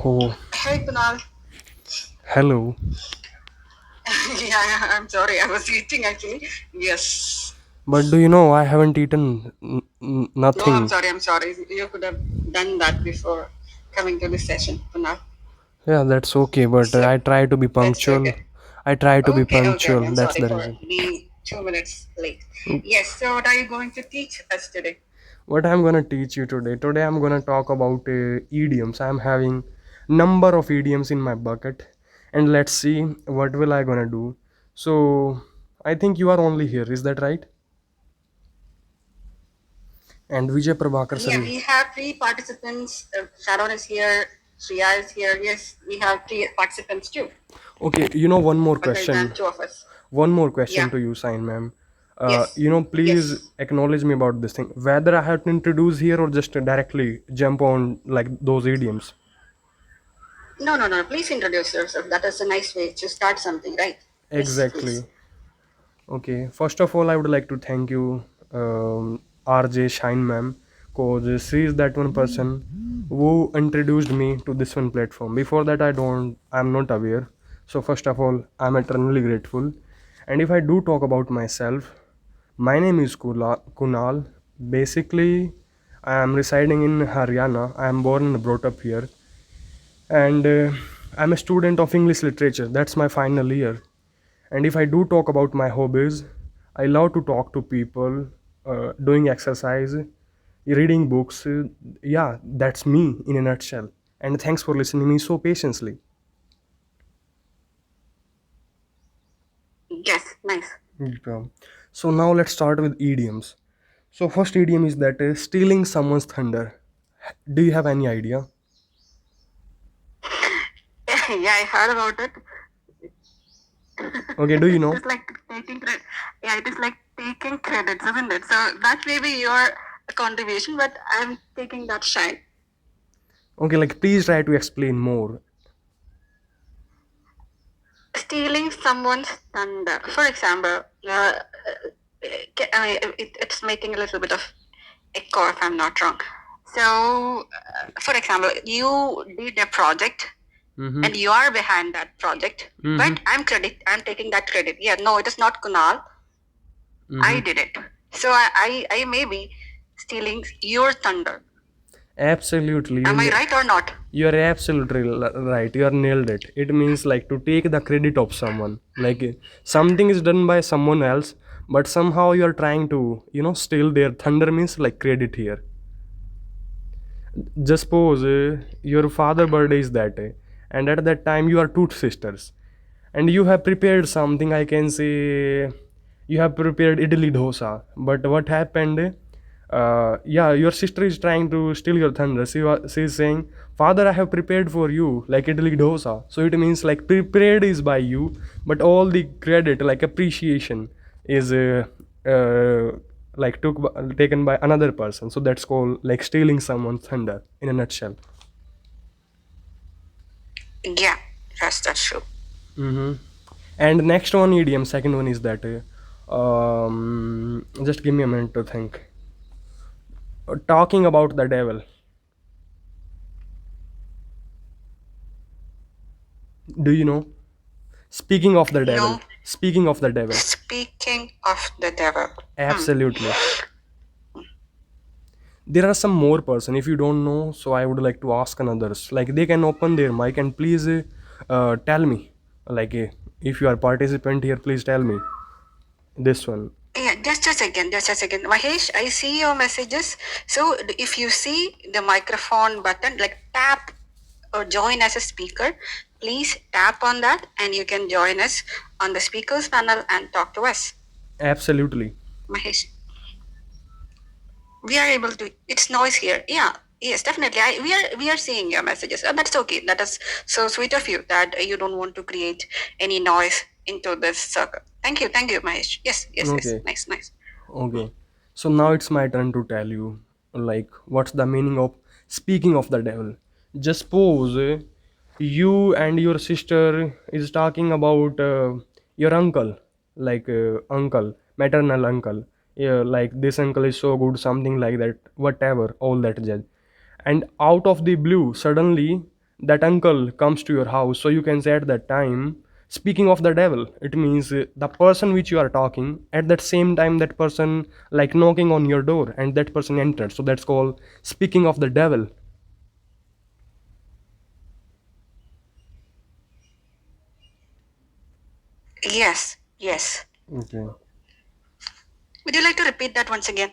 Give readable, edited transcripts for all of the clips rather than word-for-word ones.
Oh, Hey Kunal. hello. Yeah, I'm sorry, I was eating actually. Yes. But do you know I haven't eaten No, I'm nothing. sorry, I'm sorry. You could have done that before coming to this session, Kunal. Yeah, that's okay, but So I try to be that's punctual. okay. I try to be Okay. punctual. I'm That's sorry the for reason. being 2 minutes late. Mm, Yes, so what are you going to teach us today? What I'm gonna teach you today. Today I'm gonna talk about idioms. I'm having number of idioms in my bucket, and let's see what will I gonna do. So I think you are only here. Is that right? And Vijay Prabhakar sir Yeah, is we have three participants. Sharon is here, Shreya is here. Yes, we have three participants too, okay. You know, one more other than question. two of us. One more question Yeah, to you, Sign ma'am. yes, Please yes. acknowledge me about this thing. Whether I have to introduce here or just directly jump on like those idioms. No. Please introduce yourself. That is a nice way to start something, right? Yes, please. Exactly. Okay. First of all, I would like to thank you, RJ Shine ma'am, cause she is that one person who introduced me to this one platform. Before that, I'm not aware. So first of all, I'm eternally grateful. And if I do talk about myself, my name is Kunal. Basically, I am residing in Haryana. I am born and brought up here, and I'm a student of English literature. That's my final year. And if I do talk about my hobbies, I love to talk to people, doing exercise, reading books. Yeah, that's me in a nutshell. And thanks for listening me so patiently. Yes, nice. Um, So now let's start with idioms. So first idiom is that stealing someone's thunder. Do you have any idea? Yeah, I heard about it. Okay, do you It know? is like taking credit. Yeah, it is like taking credits, isn't it? So that may be your contribution, but I'm taking that shine. Okay, like please try to explain more. Stealing someone's thunder. For example, it's making a little bit of echo if I'm not wrong. So, for example, you did a project Mm-hmm. and you are behind that project, Mm-hmm. but I'm taking that credit. Yeah, no, it is not Kunal. Mm-hmm. I did it. So I may be stealing your thunder. Absolutely. Am I right or not? You are absolutely right. You are nailed it. It means like to take the credit of someone. Like something is done by someone else, but somehow you are trying to, steal their thunder means like credit here. Just suppose your father birthday is that day, and at that time you are two sisters, and you have prepared something. I can say you have prepared idli dosa, but what happened? Yeah, your sister is trying to steal your thunder. She is saying, "Father, I have prepared for you like idli dosa." So it means like prepared is by you, but all the credit, like appreciation, is like taken by another person. So that's called like stealing someone's thunder in a nutshell. Yeah, yes, that's true. Mm-hmm. And next one idiom, second one is that just give me a minute to think. Talking about the devil. Do you know? Speaking of the devil. No, Speaking of the devil. speaking of the devil. Hmm. Absolutely. There are some more person. If you don't know, so I would like to ask another's. Like they can open their mic and please tell me. Like if you are participant here, please tell me this one. Yeah, just a second. Mahesh, I see your messages. So if you see the microphone button, like tap or join as a speaker, please tap on that and you can join us on the speakers panel and talk to us. Absolutely. Mahesh, we are able to, it's noise here. Yeah, yes, definitely. We are seeing your messages. That's okay. That is so sweet of you that you don't want to create any noise into this circle. Thank you, Mahesh. Yes. Okay. Nice. Okay. So now it's my turn to tell you, like, what's the meaning of speaking of the devil. Just suppose you and your sister is talking about your uncle, like uncle, maternal uncle. Yeah, like this uncle is so good, something like that, whatever, all that judge. And out of the blue, suddenly that uncle comes to your house, so you can say at that time, speaking of the devil, it means the person which you are talking at that same time, that person like knocking on your door and that person entered, so that's called speaking of the devil. Yes, yes. Okay. Would you like to repeat that once again?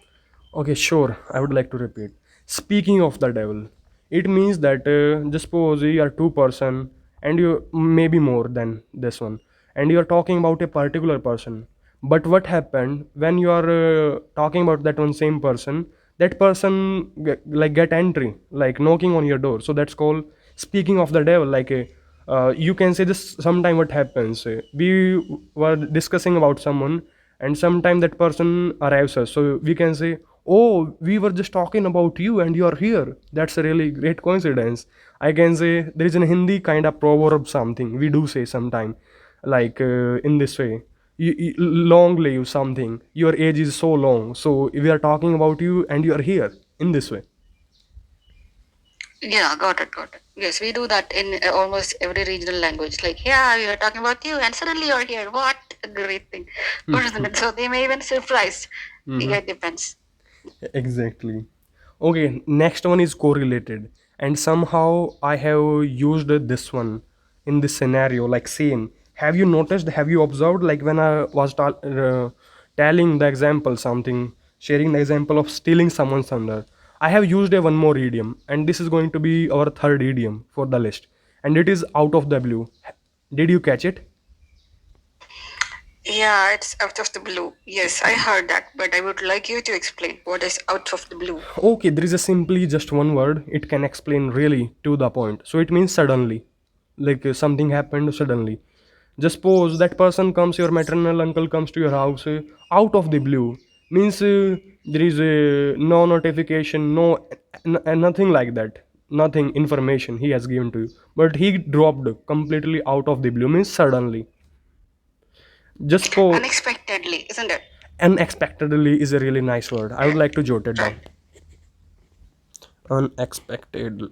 Okay, sure. I would like to repeat. Speaking of the devil, it means that just suppose you are two person and you maybe more than this one, and you are talking about a particular person. But what happened when you are talking about that one same person? That person get entry, like knocking on your door. So that's called speaking of the devil. Like you can say this. Sometime what happens? We were discussing about someone, and sometime that person arrives us, so we can say, oh, we were just talking about you and you are here. That's a really great coincidence. I can say there is a Hindi kind of proverb, something we do say sometime, like in this way, long live something, your age is so long, so we are talking about you and you are here, in this way. Yeah, got it, got it. Yes, we do that in almost every regional language. Like, yeah, we are talking about you, and suddenly you're here. What a great thing, wasn't it? So they may even surprise. Yeah, it depends. Exactly. Okay, next one is correlated. And somehow I have used this one in this scenario, like same. Have you noticed, have you observed, like when I was telling the example, something, sharing the example of stealing someone's thunder, I have used a one more idiom, and this is going to be our third idiom for the list. And it is out of the blue. Did you catch it? Yeah, it's out of the blue. Yes, I heard that, but I would like you to explain what is out of the blue. Okay, there is a simply just one word. It can explain really to the point. So it means suddenly, like something happened suddenly. Just suppose that person comes, your maternal uncle comes to your house out of the blue. Means there is no notification, nothing like that. Nothing information he has given to you, but he dropped completely out of the blue. Means suddenly. Just suppose Unexpectedly, isn't it? unexpectedly is a really nice word. I would like to jot it down. Unexpected.